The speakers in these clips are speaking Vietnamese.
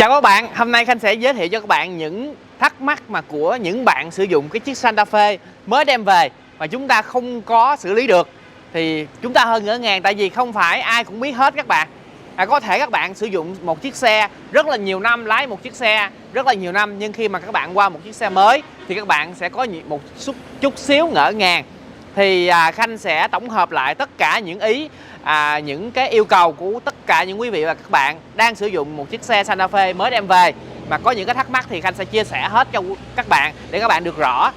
Chào các bạn, hôm nay Khanh sẽ giới thiệu cho các bạn những thắc mắc mà của những bạn sử dụng cái chiếc Santa Fe mới đem về mà chúng ta không có xử lý được. Thì chúng ta hơi ngỡ ngàng tại vì không phải ai cũng biết hết các bạn. Có thể các bạn sử dụng một chiếc xe rất là nhiều năm, lái một chiếc xe rất là nhiều năm, nhưng khi mà các bạn qua một chiếc xe mới thì các bạn sẽ có một chút xíu ngỡ ngàng. Thì Khanh sẽ tổng hợp lại tất cả những những cái yêu cầu của tất cả những quý vị và các bạn đang sử dụng một chiếc xe Santa Fe mới đem về mà có những cái thắc mắc thì Khanh sẽ chia sẻ hết cho các bạn để các bạn được rõ.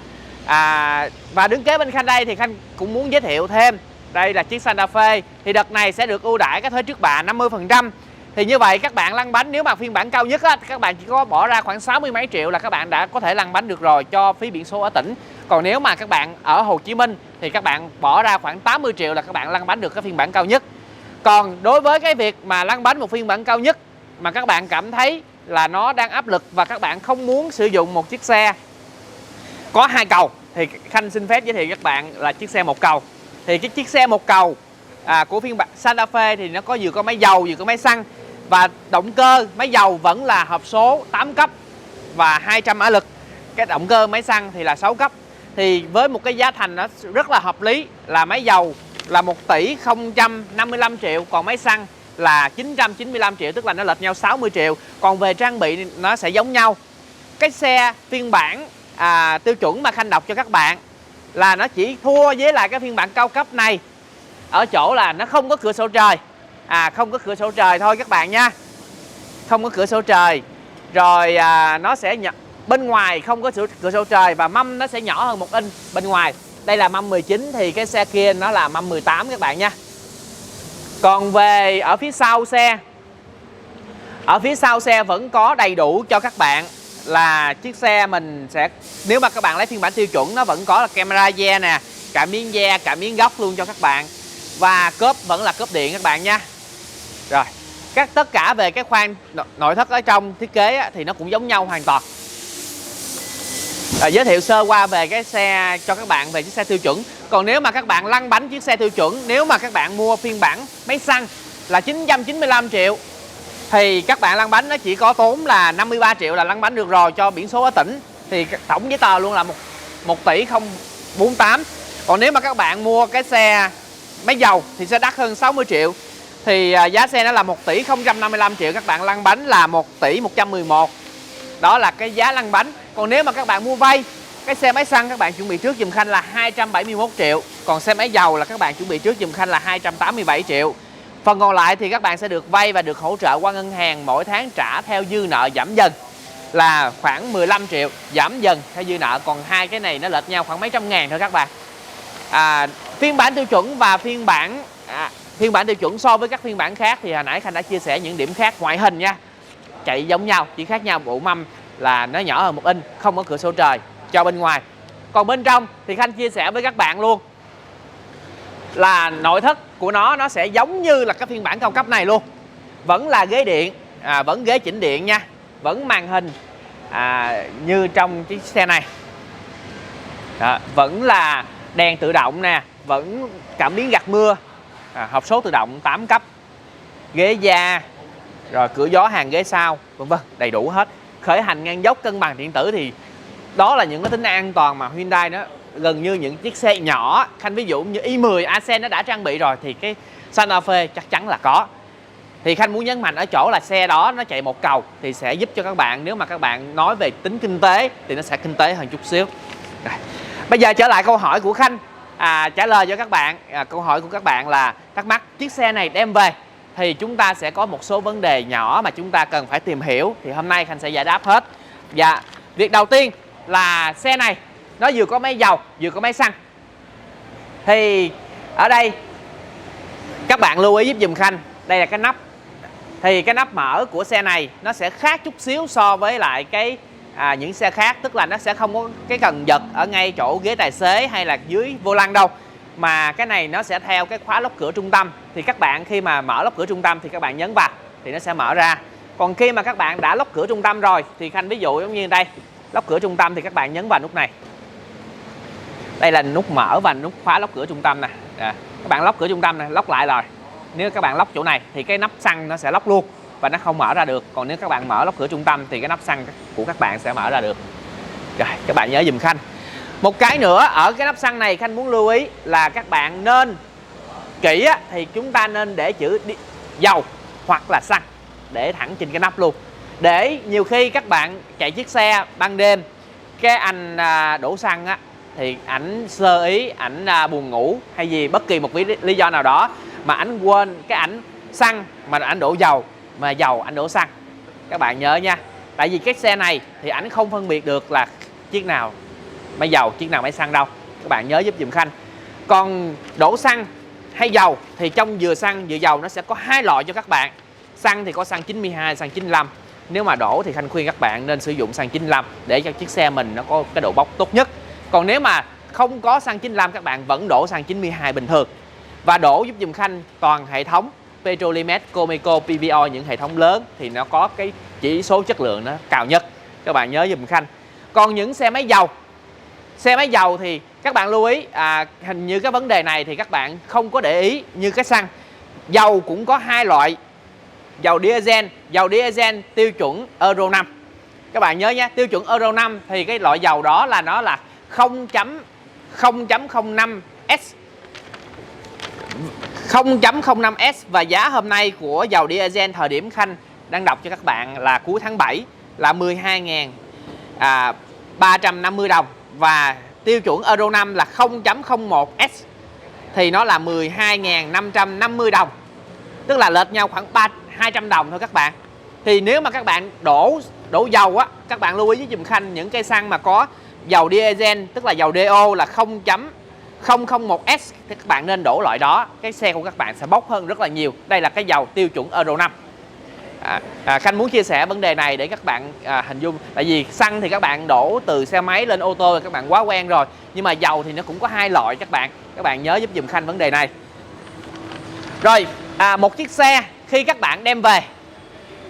Và đứng kế bên Khanh đây thì Khanh cũng muốn giới thiệu thêm, đây là chiếc Santa Fe thì đợt này sẽ được ưu đãi cái thuế trước bạ 50%. Thì như vậy các bạn lăn bánh nếu mà phiên bản cao nhất á, các bạn chỉ có bỏ ra khoảng 60 mấy triệu là các bạn đã có thể lăn bánh được rồi cho phí biển số ở tỉnh. Còn nếu mà các bạn ở Hồ Chí Minh thì các bạn bỏ ra khoảng 80 triệu là các bạn lăn bánh được cái phiên bản cao nhất. Còn đối với cái việc mà lăn bánh một phiên bản cao nhất mà các bạn cảm thấy là nó đang áp lực và các bạn không muốn sử dụng một chiếc xe có 2 cầu thì Khanh xin phép giới thiệu các bạn là chiếc xe 1 cầu. Thì cái chiếc xe 1 cầu của phiên bản Santa Fe thì nó vừa có máy dầu vừa có máy xăng, và động cơ máy dầu vẫn là hộp số 8 cấp và 200 mã lực. Cái động cơ máy xăng thì là 6 cấp. Thì với một cái giá thành nó rất là hợp lý là máy dầu là 1 tỷ 055 triệu, còn máy xăng là 995 triệu, tức là nó lệch nhau 60 triệu. Còn về trang bị nó sẽ giống nhau. Cái xe phiên bản tiêu chuẩn mà Khanh đọc cho các bạn là nó chỉ thua với lại cái phiên bản cao cấp này ở chỗ là nó không có cửa sổ trời. Không có cửa sổ trời thôi các bạn nha. Không có cửa sổ trời. Rồi nó sẽ bên ngoài không có cửa sổ trời và mâm nó sẽ nhỏ hơn 1 inch bên ngoài. Đây là mâm 19 thì cái xe kia nó là mâm 18 các bạn nha. Còn về ở phía sau xe, ở phía sau xe vẫn có đầy đủ cho các bạn là chiếc xe mình sẽ, nếu mà các bạn lấy phiên bản tiêu chuẩn nó vẫn có là camera rear nè, cảm biến rear, cảm biến góc luôn cho các bạn. Và cốp vẫn là cốp điện các bạn nha. Rồi, tất cả về cái khoang nội thất ở trong thiết kế thì nó cũng giống nhau hoàn toàn. Giới thiệu sơ qua về cái xe cho các bạn về chiếc xe tiêu chuẩn. Còn nếu mà các bạn lăn bánh chiếc xe tiêu chuẩn, nếu mà các bạn mua phiên bản máy xăng là 995 triệu thì các bạn lăn bánh nó chỉ có tốn là 53 triệu là lăn bánh được rồi cho biển số ở tỉnh. Thì tổng giấy tờ luôn là 1 tỷ 048. Còn nếu mà các bạn mua cái xe máy dầu thì sẽ đắt hơn 60 triệu. Thì giá xe nó là 1 tỷ 055 triệu, các bạn lăn bánh là 1 tỷ 111. Đó là cái giá lăn bánh. Còn nếu mà các bạn mua vay, cái xe máy xăng các bạn chuẩn bị trước giùm Khanh là 271 triệu. Còn xe máy dầu là các bạn chuẩn bị trước giùm Khanh là 287 triệu. Phần còn lại thì các bạn sẽ được vay và được hỗ trợ qua ngân hàng mỗi tháng trả theo dư nợ giảm dần là khoảng 15 triệu, giảm dần theo dư nợ. Còn hai cái này nó lệch nhau khoảng mấy trăm ngàn thôi các bạn. Phiên bản tiêu chuẩn và phiên bản tiêu chuẩn so với các phiên bản khác thì hồi nãy Khanh đã chia sẻ những điểm khác. Ngoại hình nha, chạy giống nhau, chỉ khác nhau bộ mâm là nó nhỏ hơn 1 inch, không có cửa sổ trời cho bên ngoài. Còn bên trong thì Khanh chia sẻ với các bạn luôn là nội thất của nó sẽ giống như là cái phiên bản cao cấp này luôn. Vẫn là ghế điện, vẫn ghế chỉnh điện nha, vẫn màn hình như trong chiếc xe này. Vẫn là đèn tự động nè, vẫn cảm biến gạt mưa, hộp số tự động 8 cấp, ghế da, rồi cửa gió hàng ghế sau, vân vân, đầy đủ hết. Khởi hành ngang dốc, cân bằng điện tử thì đó là những cái tính năng an toàn mà Hyundai nó gần như những chiếc xe nhỏ. Khanh ví dụ như i10 Accent nó đã trang bị rồi thì cái Santa Fe chắc chắn là có. Thì Khanh muốn nhấn mạnh ở chỗ là xe đó nó chạy 1 cầu thì sẽ giúp cho các bạn, nếu mà các bạn nói về tính kinh tế thì nó sẽ kinh tế hơn chút xíu. Rồi. Bây giờ trở lại câu hỏi của Khanh, trả lời cho các bạn. Câu hỏi của các bạn là thắc mắc chiếc xe này đem về thì chúng ta sẽ có một số vấn đề nhỏ mà chúng ta cần phải tìm hiểu. Thì hôm nay Khanh sẽ giải đáp hết. Và việc đầu tiên là xe này nó vừa có máy dầu vừa có máy xăng. Thì ở đây các bạn lưu ý giúp dùm Khanh, đây là cái nắp. Thì cái nắp mở của xe này nó sẽ khác chút xíu so với lại cái những xe khác. Tức là nó sẽ không có cái cần giật ở ngay chỗ ghế tài xế hay là dưới vô lăng đâu, mà cái này nó sẽ theo cái khóa lóc cửa trung tâm. Thì các bạn khi mà mở lóc cửa trung tâm thì các bạn nhấn vào thì nó sẽ mở ra. Còn khi mà các bạn đã lóc cửa trung tâm rồi thì Khanh ví dụ giống như đây, lóc cửa trung tâm thì các bạn nhấn vào nút này. Đây là nút mở và nút khóa lóc cửa trung tâm nè. Các bạn lóc cửa trung tâm này, lóc lại rồi. Nếu các bạn lóc chỗ này thì cái nắp xăng nó sẽ lóc luôn. và nó không mở ra được. Còn nếu các bạn mở lốc cửa trung tâm thì cái nắp xăng của các bạn sẽ mở ra được. Rồi, các bạn nhớ giùm Khanh. Một cái nữa ở cái nắp xăng này Khanh muốn lưu ý là các bạn nên kỹ á, thì chúng ta nên để chữ dầu hoặc là xăng để thẳng trên cái nắp luôn. Để nhiều khi các bạn chạy chiếc xe ban đêm, cái anh đổ xăng á, thì ảnh sơ ý, ảnh buồn ngủ hay gì bất kỳ một lý do nào đó mà ảnh quên cái ảnh xăng mà ảnh đổ dầu, mà dầu ảnh đổ xăng. Các bạn nhớ nha, tại vì cái xe này thì ảnh không phân biệt được là chiếc nào máy dầu, chiếc nào máy xăng đâu. Các bạn nhớ giúp dùm Khanh. Còn đổ xăng hay dầu thì trong vừa xăng vừa dầu nó sẽ có hai loại cho các bạn. Xăng thì có xăng 92, xăng 95. Nếu mà đổ thì Khanh khuyên các bạn nên sử dụng xăng 95 để cho chiếc xe mình nó có cái độ bốc tốt nhất. Còn nếu mà không có xăng 95, các bạn vẫn đổ xăng 92 bình thường. Và đổ giúp dùm Khanh toàn hệ thống Petrolimex, Comeco, PVO, những hệ thống lớn thì nó có cái chỉ số chất lượng nó cao nhất. Các bạn nhớ dùm Khanh. Còn những xe máy dầu thì các bạn lưu ý, hình như cái vấn đề này thì các bạn không có để ý như cái xăng. Dầu cũng có hai loại. Dầu diesel tiêu chuẩn Euro 5. Các bạn nhớ nhé, tiêu chuẩn Euro 5 thì cái loại dầu đó là nó là 0.05S 0.05S và giá hôm nay của dầu diesel thời điểm Khanh đang đọc cho các bạn là cuối tháng 7 là 12.350 đồng, và tiêu chuẩn Euro 5 là 0.01S thì nó là 12.550 đồng. Tức là lệch nhau khoảng 200 đồng thôi các bạn. Thì nếu mà các bạn đổ dầu á, các bạn lưu ý với dùm Khanh những cây xăng mà có dầu diesel, tức là dầu DO là 0.001S thì các bạn nên đổ loại đó. Cái xe của các bạn sẽ bốc hơn rất là nhiều. Đây là cái dầu tiêu chuẩn Euro 5. Khanh muốn chia sẻ vấn đề này để các bạn hình dung. Tại vì xăng thì các bạn đổ từ xe máy lên ô tô thì các bạn quá quen rồi. Nhưng mà dầu thì nó cũng có hai loại các bạn. Các bạn nhớ giúp dùm Khanh vấn đề này. Rồi, một chiếc xe khi các bạn đem về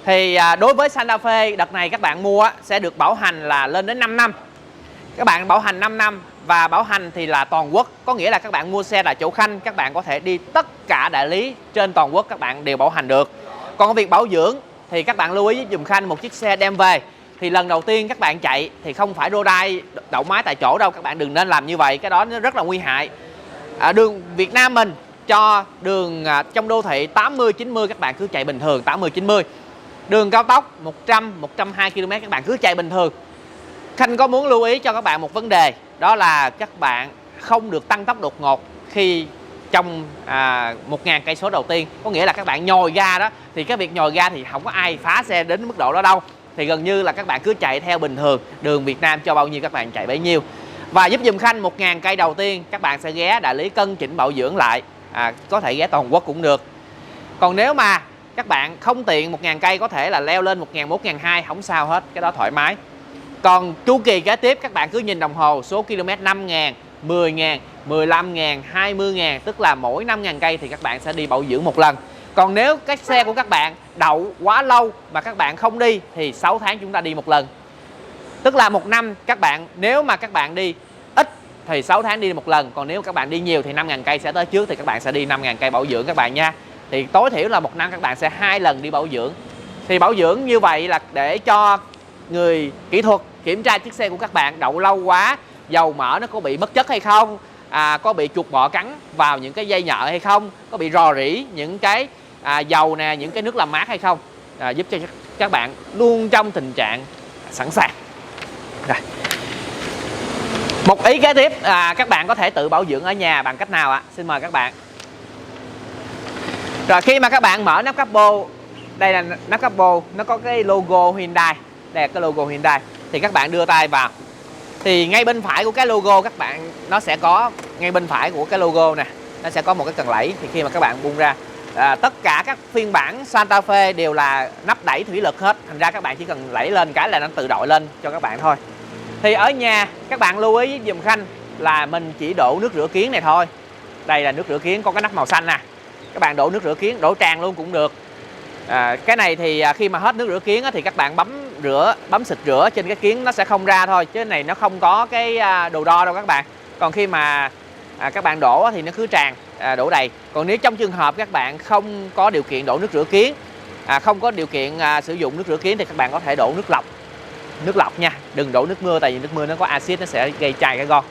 thì đối với Santa Fe đợt này các bạn mua sẽ được bảo hành là lên đến 5 năm. Các bạn bảo hành 5 năm và bảo hành thì là toàn quốc. Có nghĩa là các bạn mua xe tại chỗ Khanh, các bạn có thể đi tất cả đại lý trên toàn quốc, các bạn đều bảo hành được. Còn việc bảo dưỡng thì các bạn lưu ý dùm Khanh, một chiếc xe đem về thì lần đầu tiên các bạn chạy thì không phải rô đai đậu máy tại chỗ đâu. Các bạn đừng nên làm như vậy, cái đó nó rất là nguy hại. Đường Việt Nam mình cho đường trong đô thị 80-90 các bạn cứ chạy bình thường, 80-90. Đường cao tốc 100-120 km các bạn cứ chạy bình thường. Khanh có muốn lưu ý cho các bạn một vấn đề, đó là các bạn không được tăng tốc đột ngột khi trong 1.000 cây số đầu tiên. Có nghĩa là các bạn nhồi ga đó, thì cái việc nhồi ga thì không có ai phá xe đến mức độ đó đâu. Thì gần như là các bạn cứ chạy theo bình thường, đường Việt Nam cho bao nhiêu các bạn chạy bấy nhiêu. Và giúp dùm Khanh 1.000 cây đầu tiên các bạn sẽ ghé đại lý cân chỉnh bảo dưỡng lại, có thể ghé toàn quốc cũng được. Còn nếu mà các bạn không tiện 1.000 cây, có thể là leo lên 1.000, 1.200 không sao hết, cái đó thoải mái. Còn chu kỳ kế tiếp các bạn cứ nhìn đồng hồ, số km 5.000, 10.000, 15.000, 20.000, tức là mỗi 5.000 cây thì các bạn sẽ đi bảo dưỡng một lần. Còn nếu cái xe của các bạn đậu quá lâu mà các bạn không đi thì 6 tháng chúng ta đi một lần. Tức là một năm các bạn, nếu mà các bạn đi ít thì 6 tháng đi một lần. Còn nếu các bạn đi nhiều thì 5.000 cây sẽ tới trước, thì các bạn sẽ đi 5.000 cây bảo dưỡng các bạn nha. Thì tối thiểu là một năm các bạn sẽ 2 lần đi bảo dưỡng. Thì bảo dưỡng như vậy là để cho người kỹ thuật kiểm tra chiếc xe của các bạn đậu lâu quá, dầu mỡ nó có bị mất chất hay không, có bị chuột bọ cắn vào những cái dây nhợ hay không, có bị rò rỉ những cái dầu nè, những cái nước làm mát hay không, giúp cho các bạn luôn trong tình trạng sẵn sàng. Rồi. Một ý kế tiếp, các bạn có thể tự bảo dưỡng ở nhà bằng cách nào ạ? Xin mời các bạn. Rồi, khi mà các bạn mở nắp capo, đây là nắp capo, nó có cái logo Hyundai, đây là cái logo Hyundai, thì các bạn đưa tay vào thì ngay bên phải của cái logo các bạn, nó sẽ có ngay bên phải của cái logo nè, nó sẽ có một cái cần lẫy. Thì khi mà các bạn buông ra, tất cả các phiên bản Santa Fe đều là nắp đẩy thủy lực hết, thành ra các bạn chỉ cần đẩy lên cái là nó tự đội lên cho các bạn thôi. Thì ở nhà các bạn lưu ý dùm Khanh là mình chỉ đổ nước rửa kiến này thôi. Đây là nước rửa kiến có cái nắp màu xanh nè, các bạn đổ nước rửa kiến, đổ tràn luôn cũng được. Cái này thì khi mà hết nước rửa kiến thì các bạn bấm xịt rửa trên cái kiến nó sẽ không ra thôi, chứ này nó không có cái đồ đo đâu các bạn. Còn khi mà các bạn đổ thì nó cứ tràn, đổ đầy. Còn nếu trong trường hợp các bạn không có điều kiện đổ nước rửa kiến không có điều kiện sử dụng nước rửa kiến thì các bạn có thể đổ nước lọc nha, đừng đổ nước mưa, tại vì nước mưa nó có axit, nó sẽ gây chai cái gon.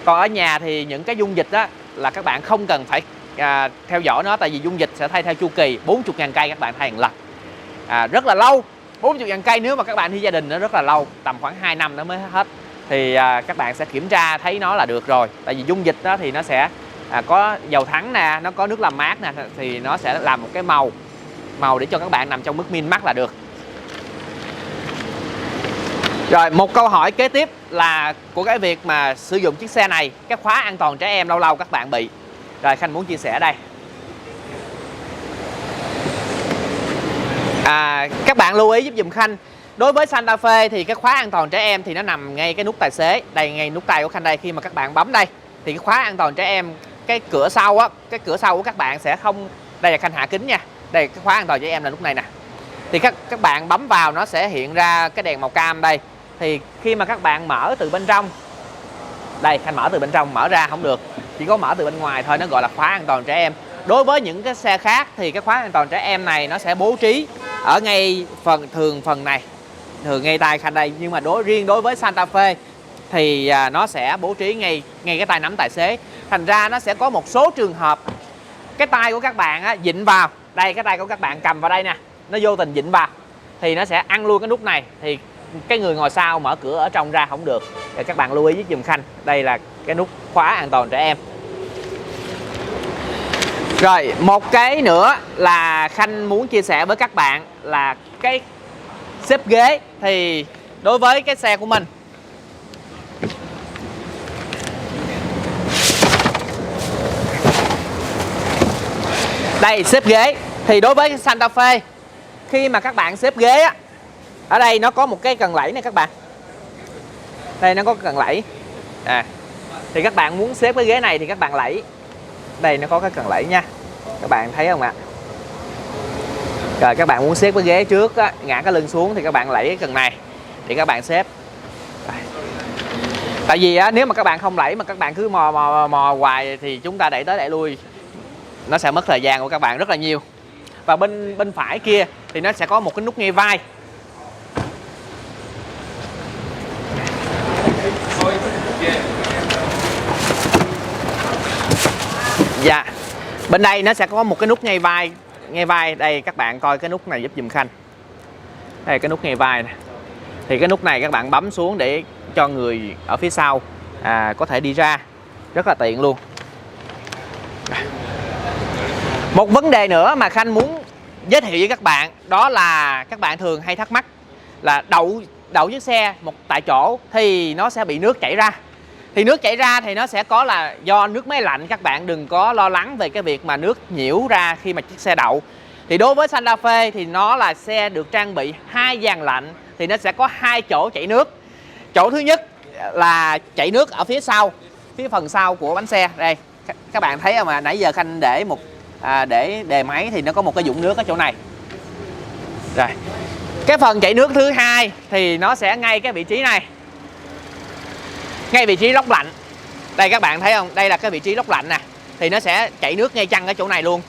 Còn ở nhà thì những cái dung dịch đó là các bạn không cần phải theo dõi nó, tại vì dung dịch sẽ thay theo chu kỳ 40.000 cây các bạn thay một lần, rất là lâu. 40.000 cây nếu mà các bạn đi gia đình nó rất là lâu, tầm khoảng 2 năm nó mới hết. Thì các bạn sẽ kiểm tra thấy nó là được rồi, tại vì dung dịch đó thì nó sẽ có dầu thắng nè, nó có nước làm mát nè, thì nó sẽ làm một cái màu để cho các bạn nằm trong mức min mắc là được. Rồi một câu hỏi kế tiếp là của cái việc mà sử dụng chiếc xe này, cái khóa an toàn trẻ em lâu lâu các bạn bị. Rồi Khanh muốn chia sẻ đây. Các bạn lưu ý giúp dùm Khanh. Đối với Santa Fe thì cái khóa an toàn trẻ em thì nó nằm ngay cái nút tài xế. Đây, ngay nút tay của Khanh đây. Khi mà các bạn bấm đây thì cái khóa an toàn trẻ em, cái cửa sau á, cái cửa sau của các bạn sẽ không. Đây là Khanh hạ kính nha. Đây, cái khóa an toàn trẻ em là nút này nè. Thì các bạn bấm vào nó sẽ hiện ra cái đèn màu cam đây. Thì khi mà các bạn mở từ bên trong, đây Khanh mở từ bên trong, mở ra không được, chỉ có mở từ bên ngoài thôi, nó gọi là khóa an toàn trẻ em. Đối với những cái xe khác thì cái khóa an toàn trẻ em này nó sẽ bố trí ở ngay phần này, thường ngay tay Khanh đây. Nhưng mà riêng đối với Santa Fe thì nó sẽ bố trí ngay cái tay nắm tài xế. Thành ra nó sẽ có một số trường hợp cái tay của các bạn á, dịnh vào đây, cái tay của các bạn cầm vào đây nè, nó vô tình dịnh vào thì nó sẽ ăn luôn cái nút này, thì cái người ngồi sau mở cửa ở trong ra không được. Thì các bạn lưu ý với dùm Khanh, đây là cái nút khóa an toàn trẻ em. Rồi một cái nữa là Khanh muốn chia sẻ với các bạn là cái xếp ghế. Thì đối với cái xe của mình, đây xếp ghế, thì đối với Santa Fe khi mà các bạn xếp ghế á, ở đây nó có một cái cần lẫy này các bạn. Đây nó có cần lẫy. Thì các bạn muốn xếp cái ghế này thì các bạn lẫy. Đây nó có cái cần lẫy nha. Các bạn thấy không ạ? Rồi các bạn muốn xếp cái ghế trước á, ngã cái lưng xuống thì các bạn lẫy cái cần này thì các bạn xếp. Tại vì á, nếu mà các bạn không lẫy mà các bạn cứ mò hoài thì chúng ta đẩy tới đẩy lui, nó sẽ mất thời gian của các bạn rất là nhiều. Và bên phải kia thì nó sẽ có một cái nút ngay vai. Dạ. Bên đây nó sẽ có một cái nút ngay vai. Đây các bạn coi cái nút này giúp dùm Khanh. Đây cái nút ngay vai này. Thì cái nút này các bạn bấm xuống để cho người ở phía sau có thể đi ra, rất là tiện luôn. Một vấn đề nữa mà Khanh muốn giới thiệu với các bạn, đó là các bạn thường hay thắc mắc là đậu chiếc xe tại chỗ thì nó sẽ bị nước chảy ra. Thì nước chảy ra thì nó sẽ có là do nước máy lạnh, các bạn đừng có lo lắng về cái việc mà nước nhiễu ra khi mà chiếc xe đậu. Thì đối với Santa Fe thì nó là xe được trang bị 2 dàn lạnh, thì nó sẽ có 2 chỗ chảy nước. Chỗ thứ nhất là chảy nước ở phía sau, phía phần sau của bánh xe. Đây các bạn thấy không ạ? Nãy giờ Khanh để để đề máy thì nó có một cái vũng nước ở chỗ này. Rồi cái phần chảy nước thứ hai thì nó sẽ ngay cái vị trí này, ngay vị trí lốc lạnh. Đây các bạn thấy không? Đây là cái vị trí lốc lạnh nè. Thì nó sẽ chảy nước ngay chăng ở chỗ này luôn.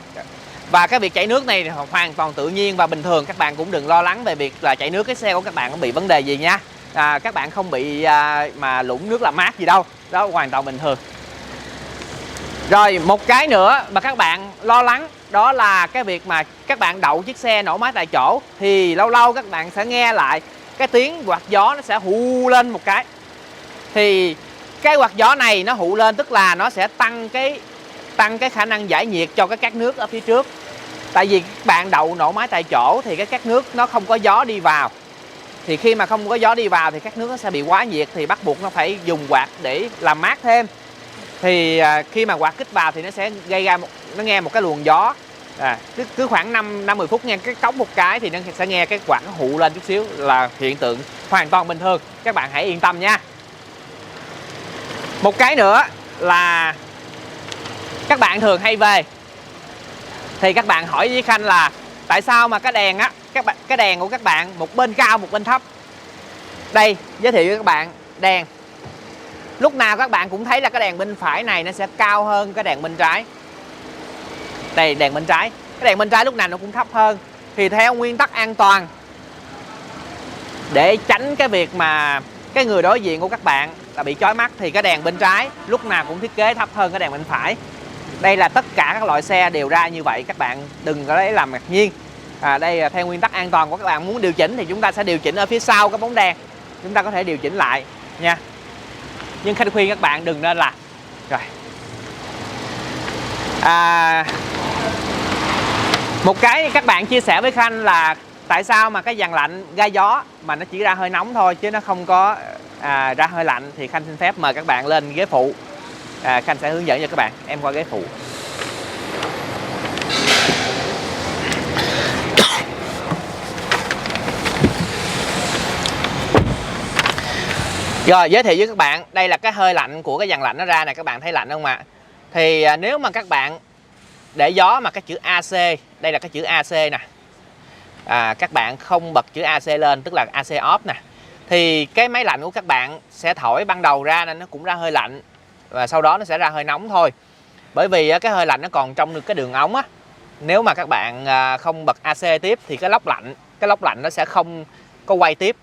Và cái việc chảy nước này hoàn toàn tự nhiên và bình thường. Các bạn cũng đừng lo lắng về việc là chảy nước cái xe của các bạn không bị vấn đề gì nha. Các bạn không bị mà lũng nước làm mát gì đâu. Đó hoàn toàn bình thường. Rồi một cái nữa mà các bạn lo lắng, đó là cái việc mà các bạn đậu chiếc xe nổ máy tại chỗ thì lâu lâu các bạn sẽ nghe lại cái tiếng quạt gió nó sẽ hù lên một cái. Thì cái quạt gió này nó hụ lên tức là nó sẽ tăng cái khả năng giải nhiệt cho cái cát nước ở phía trước. Tại vì các bạn đậu nổ máy tại chỗ thì cái cát nước nó không có gió đi vào. Thì khi mà không có gió đi vào thì cát nước nó sẽ bị quá nhiệt, thì bắt buộc nó phải dùng quạt để làm mát thêm. Thì khi mà quạt kích vào thì nó sẽ gây ra nó nghe một cái luồng gió. Cứ khoảng 5-10 phút nghe cái cống một cái thì nó sẽ nghe cái quạt nó hụ lên chút xíu, là hiện tượng hoàn toàn bình thường. Các bạn hãy yên tâm nha. Một cái nữa là các bạn thường hay về thì các bạn hỏi với Khanh là tại sao mà cái đèn á, cái đèn của các bạn một bên cao một bên thấp. Đây giới thiệu với các bạn, đèn lúc nào các bạn cũng thấy là cái đèn bên phải này nó sẽ cao hơn cái đèn bên trái. Đây đèn bên trái, cái đèn bên trái lúc nào nó cũng thấp hơn. thì theo nguyên tắc an toàn, để tránh cái việc mà cái người đối diện của các bạn là bị chói mắt, thì cái đèn bên trái lúc nào cũng thiết kế thấp hơn cái đèn bên phải. Đây là tất cả các loại xe đều ra như vậy, các bạn đừng có lấy làm ngạc nhiên. Đây là theo nguyên tắc an toàn của các bạn. Muốn điều chỉnh thì chúng ta sẽ điều chỉnh ở phía sau cái bóng đèn, chúng ta có thể điều chỉnh lại nha. Nhưng Khanh khuyên các bạn đừng nên làm. Rồi. Một cái các bạn chia sẻ với Khanh là tại sao mà cái dàn lạnh ga gió mà nó chỉ ra hơi nóng thôi chứ nó không có ra hơi lạnh, thì Khanh xin phép mời các bạn lên ghế phụ. Khanh sẽ hướng dẫn cho các bạn. Em qua ghế phụ. Rồi, giới thiệu với các bạn, đây là cái hơi lạnh của cái dàn lạnh nó ra nè, các bạn thấy lạnh không ạ? Thì nếu mà các bạn để gió mà cái chữ AC, đây là cái chữ AC nè, các bạn không bật chữ AC lên, tức là AC off nè, thì cái máy lạnh của các bạn sẽ thổi ban đầu ra nên nó cũng ra hơi lạnh, và sau đó nó sẽ ra hơi nóng thôi. Bởi vì cái hơi lạnh nó còn trong cái đường ống á. Nếu mà các bạn không bật AC tiếp thì cái lốc lạnh nó sẽ không có quay tiếp.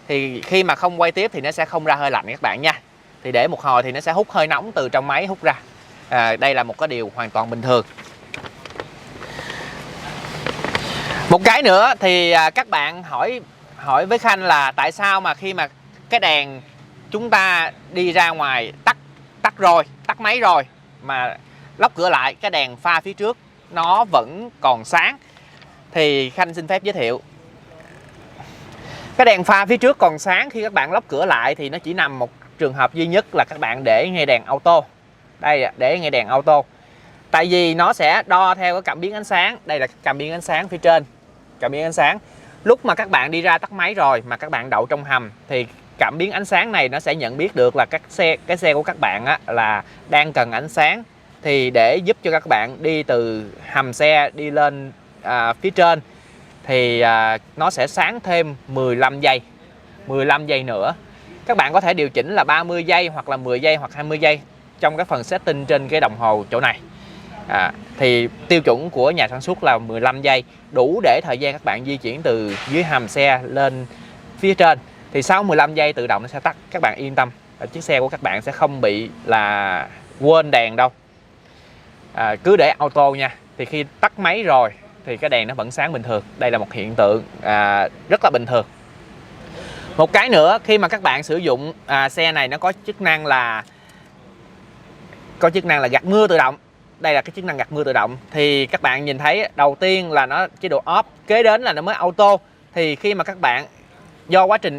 Thì khi mà không quay tiếp thì nó sẽ không ra hơi lạnh các bạn nha. Thì để một hồi thì nó sẽ hút hơi nóng từ trong máy hút ra. Đây là một cái điều hoàn toàn bình thường. Một cái nữa thì các bạn hỏi với Khanh là tại sao mà khi mà cái đèn chúng ta đi ra ngoài tắt máy rồi mà lóc cửa lại, cái đèn pha phía trước nó vẫn còn sáng. Thì Khanh xin phép giới thiệu, cái đèn pha phía trước còn sáng khi các bạn lóc cửa lại thì nó chỉ nằm một trường hợp duy nhất là các bạn để ngay đèn auto. Đây, để ngay đèn auto. Tại vì nó sẽ đo theo cái cảm biến ánh sáng. Đây là cảm biến ánh sáng phía trên. Cảm biến ánh sáng. Lúc mà các bạn đi ra tắt máy rồi mà các bạn đậu trong hầm thì cảm biến ánh sáng này nó sẽ nhận biết được là cái xe của các bạn á, là đang cần ánh sáng. Thì để giúp cho các bạn đi từ hầm xe đi lên phía trên thì nó sẽ sáng thêm 15 giây. 15 giây nữa. Các bạn có thể điều chỉnh là 30 giây hoặc là 10 giây hoặc 20 giây trong cái phần setting trên cái đồng hồ chỗ này. Thì tiêu chuẩn của nhà sản xuất là 15 giây, đủ để thời gian các bạn di chuyển từ dưới hầm xe lên phía trên. Thì sau 15 giây tự động nó sẽ tắt, các bạn yên tâm, chiếc xe của các bạn sẽ không bị là quên đèn đâu. Cứ để auto nha. Thì khi tắt máy rồi thì cái đèn nó vẫn sáng bình thường. Đây là một hiện tượng rất là bình thường. Một cái nữa, khi mà các bạn sử dụng xe này nó có chức năng là gạt mưa tự động. Đây là cái chức năng gạt mưa tự động. Thì các bạn nhìn thấy đầu tiên là nó chế độ off, kế đến là nó mới auto. Thì khi mà các bạn do quá trình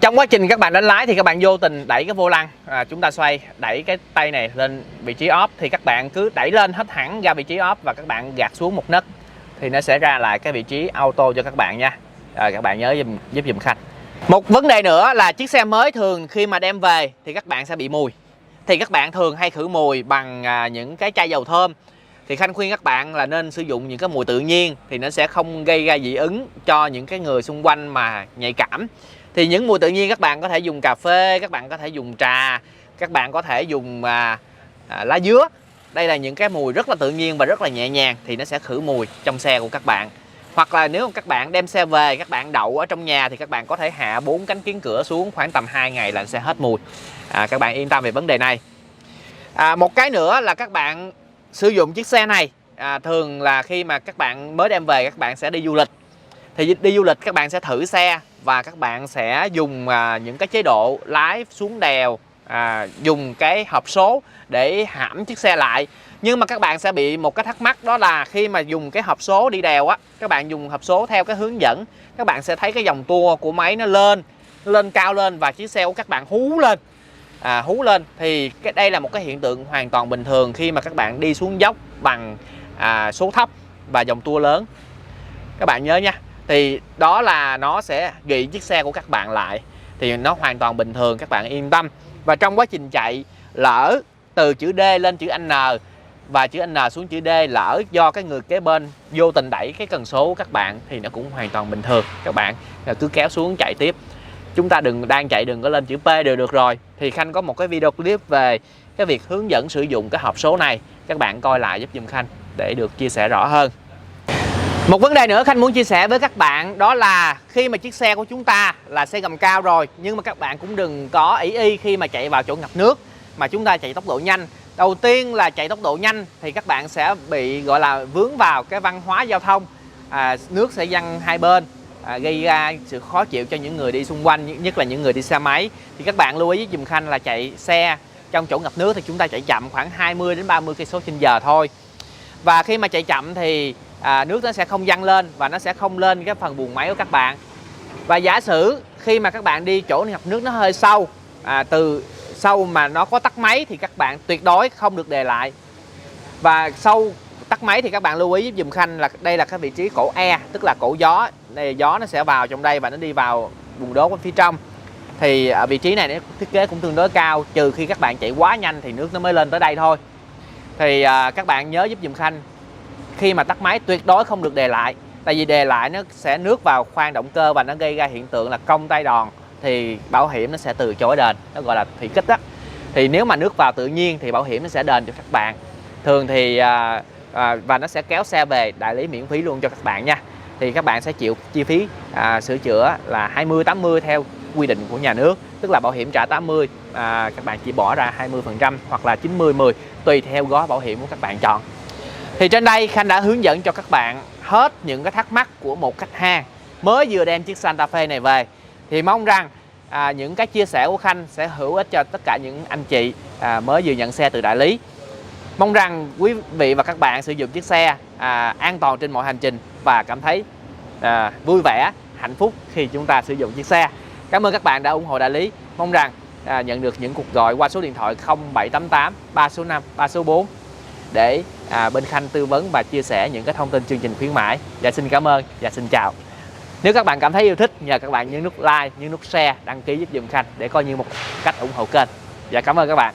trong quá trình các bạn đánh lái thì các bạn vô tình đẩy cái vô lăng, chúng ta xoay đẩy cái tay này lên vị trí off, thì các bạn cứ đẩy lên hết hẳn ra vị trí off và các bạn gạt xuống một nấc thì nó sẽ ra lại cái vị trí auto cho các bạn nha. Các bạn nhớ giúp dùm Khanh. Một vấn đề nữa là chiếc xe mới thường khi mà đem về thì các bạn sẽ bị mùi. Thì các bạn thường hay khử mùi bằng những cái chai dầu thơm. Thì Khanh khuyên các bạn là nên sử dụng những cái mùi tự nhiên thì nó sẽ không gây ra dị ứng cho những cái người xung quanh mà nhạy cảm. Thì những mùi tự nhiên các bạn có thể dùng cà phê, các bạn có thể dùng trà, các bạn có thể dùng lá dứa. Đây là những cái mùi rất là tự nhiên và rất là nhẹ nhàng thì nó sẽ khử mùi trong xe của các bạn. Hoặc là nếu các bạn đem xe về, các bạn đậu ở trong nhà thì các bạn có thể hạ 4 cánh kiến cửa xuống khoảng tầm 2 ngày là sẽ hết mùi. Các bạn yên tâm về vấn đề này. Một cái nữa là các bạn sử dụng chiếc xe này thường là khi mà các bạn mới đem về, các bạn sẽ đi du lịch. Thì đi du lịch các bạn sẽ thử xe và các bạn sẽ dùng những cái chế độ lái xuống đèo, dùng cái hộp số để hãm chiếc xe lại. Nhưng mà các bạn sẽ bị một cái thắc mắc, đó là khi mà dùng cái hộp số đi đèo á, các bạn dùng hộp số theo cái hướng dẫn, các bạn sẽ thấy cái dòng tua của máy nó lên cao lên và chiếc xe của các bạn hú lên. Thì đây là một cái hiện tượng hoàn toàn bình thường khi mà các bạn đi xuống dốc bằng số thấp và dòng tua lớn. Các bạn nhớ nha. Thì đó là nó sẽ gỉ chiếc xe của các bạn lại. Thì nó hoàn toàn bình thường, các bạn yên tâm. Và trong quá trình chạy, lỡ từ chữ D lên chữ N và chữ N xuống chữ D, lỡ do cái người kế bên vô tình đẩy cái cần số của các bạn thì nó cũng hoàn toàn bình thường. Các bạn cứ kéo xuống chạy tiếp. Chúng ta đang chạy đừng có lên chữ P được rồi. Thì Khanh có một cái video clip về cái việc hướng dẫn sử dụng cái hộp số này, các bạn coi lại giúp giùm Khanh để được chia sẻ rõ hơn. Một vấn đề nữa Khanh muốn chia sẻ với các bạn đó là khi mà chiếc xe của chúng ta là xe gầm cao rồi, nhưng mà các bạn cũng đừng có ỷ y khi mà chạy vào chỗ ngập nước mà chúng ta chạy tốc độ nhanh. Đầu tiên là chạy tốc độ nhanh thì các bạn sẽ bị gọi là vướng vào cái văn hóa giao thông, nước sẽ văng hai bên, gây ra sự khó chịu cho những người đi xung quanh, nhất là những người đi xe máy. Thì các bạn lưu ý với dùm Khanh là chạy xe trong chỗ ngập nước thì chúng ta chạy chậm khoảng 20 đến 30 cây số trên giờ thôi. Và khi mà chạy chậm thì nước nó sẽ không văng lên và nó sẽ không lên cái phần buồng máy của các bạn. Và giả sử khi mà các bạn đi chỗ ngập nước nó hơi sâu, từ sâu mà nó có tắt máy thì các bạn tuyệt đối không được đè lại. Và sâu tắt máy thì các bạn lưu ý giúp dùm Khanh là đây là cái vị trí cổ E, tức là cổ gió. Đây, gió nó sẽ vào trong đây và nó đi vào buồng đốt ở phía trong. Thì ở vị trí này nó thiết kế cũng tương đối cao, trừ khi các bạn chạy quá nhanh thì nước nó mới lên tới đây thôi. Thì các bạn nhớ giúp dùm Khanh khi mà tắt máy tuyệt đối không được đè lại, tại vì đè lại nó sẽ nước vào khoang động cơ và nó gây ra hiện tượng là cong tay đòn, thì bảo hiểm nó sẽ từ chối đền, nó gọi là thủy kích đó. Thì nếu mà nước vào tự nhiên thì bảo hiểm nó sẽ đền cho các bạn thường thì và nó sẽ kéo xe về đại lý miễn phí luôn cho các bạn nha. Thì các bạn sẽ chịu chi phí sửa chữa là 20-80 theo quy định của nhà nước, tức là bảo hiểm trả 80, các bạn chỉ bỏ ra 20% hoặc là 90-10 tùy theo gói bảo hiểm của các bạn chọn. Thì trên đây Khanh đã hướng dẫn cho các bạn hết những cái thắc mắc của một khách hàng mới vừa đem chiếc Santa Fe này về. Thì mong rằng những cái chia sẻ của Khanh sẽ hữu ích cho tất cả những anh chị mới vừa nhận xe từ đại lý. Mong rằng quý vị và các bạn sử dụng chiếc xe an toàn trên mọi hành trình và cảm thấy vui vẻ, hạnh phúc khi chúng ta sử dụng chiếc xe. Cảm ơn các bạn đã ủng hộ đại lý. Mong rằng nhận được những cuộc gọi qua số điện thoại 0788 305 364 để bên Khanh tư vấn và chia sẻ những cái thông tin chương trình khuyến mãi. Dạ xin cảm ơn và xin chào. Nếu các bạn cảm thấy yêu thích, nhờ các bạn nhấn nút like, nhấn nút share, đăng ký giúp dùm Khanh để coi như một cách ủng hộ kênh. Dạ cảm ơn các bạn.